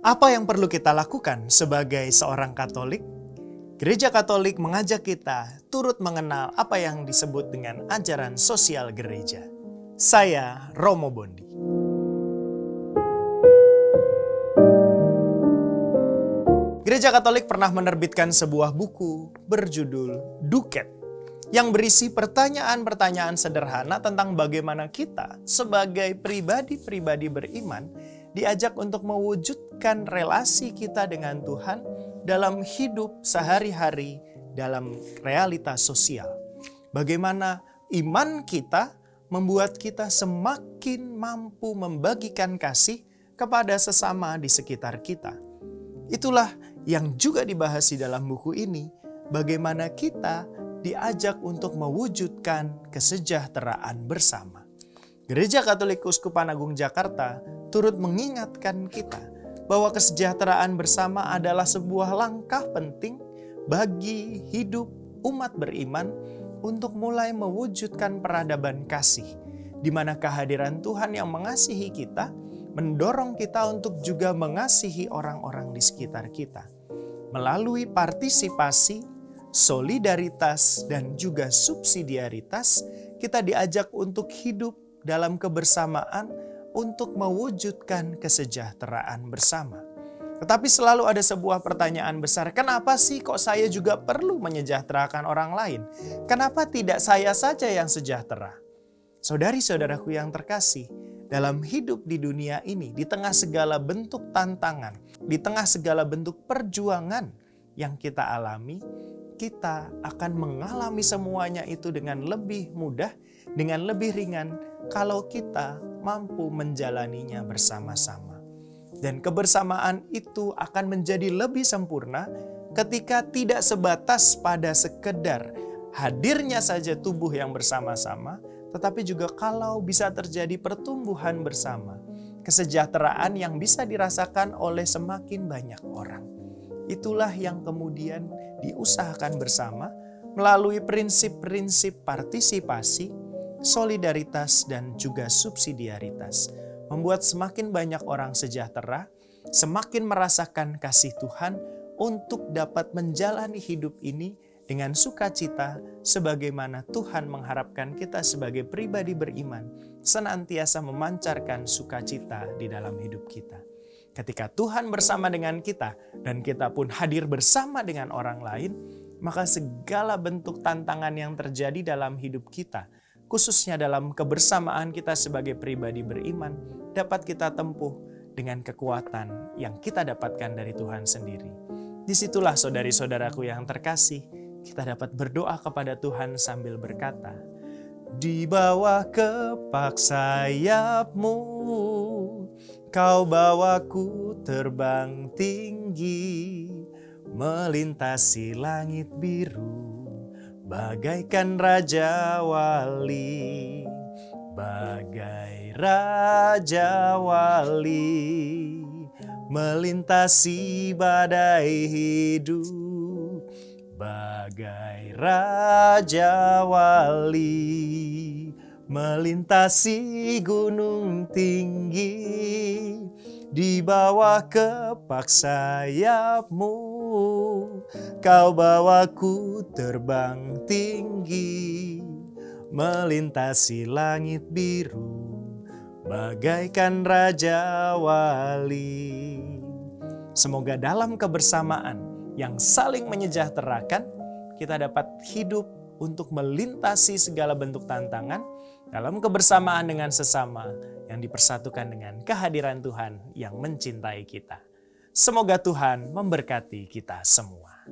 Apa yang perlu kita lakukan sebagai seorang Katolik? Gereja Katolik mengajak kita turut mengenal apa yang disebut dengan ajaran sosial gereja. Saya Romo Bondi. Gereja Katolik pernah menerbitkan sebuah buku berjudul Duket yang berisi pertanyaan-pertanyaan sederhana tentang bagaimana kita sebagai pribadi-pribadi beriman diajak untuk mewujudkan relasi kita dengan Tuhan dalam hidup sehari-hari dalam realitas sosial. Bagaimana iman kita membuat kita semakin mampu membagikan kasih kepada sesama di sekitar kita. Itulah yang juga dibahas di dalam buku ini, bagaimana kita diajak untuk mewujudkan kesejahteraan bersama. Gereja Katolik Keuskupan Agung Jakarta turut mengingatkan kita bahwa kesejahteraan bersama adalah sebuah langkah penting bagi hidup umat beriman untuk mulai mewujudkan peradaban kasih, di mana kehadiran Tuhan yang mengasihi kita mendorong kita untuk juga mengasihi orang-orang di sekitar kita. Melalui partisipasi, solidaritas, dan juga subsidiaritas, kita diajak untuk hidup dalam kebersamaan untuk mewujudkan kesejahteraan bersama. Tetapi selalu ada sebuah pertanyaan besar, kenapa sih kok saya juga perlu menyejahterakan orang lain? Kenapa tidak saya saja yang sejahtera? Saudari-saudaraku yang terkasih, dalam hidup di dunia ini, di tengah segala bentuk tantangan, di tengah segala bentuk perjuangan yang kita alami, kita akan mengalami semuanya itu dengan lebih mudah, dengan lebih ringan, kalau kita mampu menjalaninya bersama-sama. Dan kebersamaan itu akan menjadi lebih sempurna ketika tidak sebatas pada sekedar hadirnya saja tubuh yang bersama-sama, tetapi juga kalau bisa terjadi pertumbuhan bersama, kesejahteraan yang bisa dirasakan oleh semakin banyak orang. Itulah yang kemudian diusahakan bersama melalui prinsip-prinsip partisipasi, solidaritas, dan juga subsidiaritas. Membuat semakin banyak orang sejahtera, semakin merasakan kasih Tuhan untuk dapat menjalani hidup ini dengan sukacita sebagaimana Tuhan mengharapkan kita sebagai pribadi beriman senantiasa memancarkan sukacita di dalam hidup kita. Ketika Tuhan bersama dengan kita dan kita pun hadir bersama dengan orang lain, maka segala bentuk tantangan yang terjadi dalam hidup kita, khususnya dalam kebersamaan kita sebagai pribadi beriman, dapat kita tempuh dengan kekuatan yang kita dapatkan dari Tuhan sendiri. Disitulah saudari-saudaraku yang terkasih, kita dapat berdoa kepada Tuhan sambil berkata, di bawah kepak sayap-Mu, Kau bawaku terbang tinggi, melintasi langit biru, bagaikan Raja Wali, bagai Raja Wali, melintasi badai hidup, bagai Raja Wali, melintasi gunung tinggi, di bawah kepak sayap-Mu, Kau bawaku terbang tinggi, melintasi langit biru, bagaikan Raja Wali. Semoga dalam kebersamaan yang saling menyejahterakan, kita dapat hidup untuk melintasi segala bentuk tantangan dalam kebersamaan dengan sesama yang dipersatukan dengan kehadiran Tuhan yang mencintai kita. Semoga Tuhan memberkati kita semua.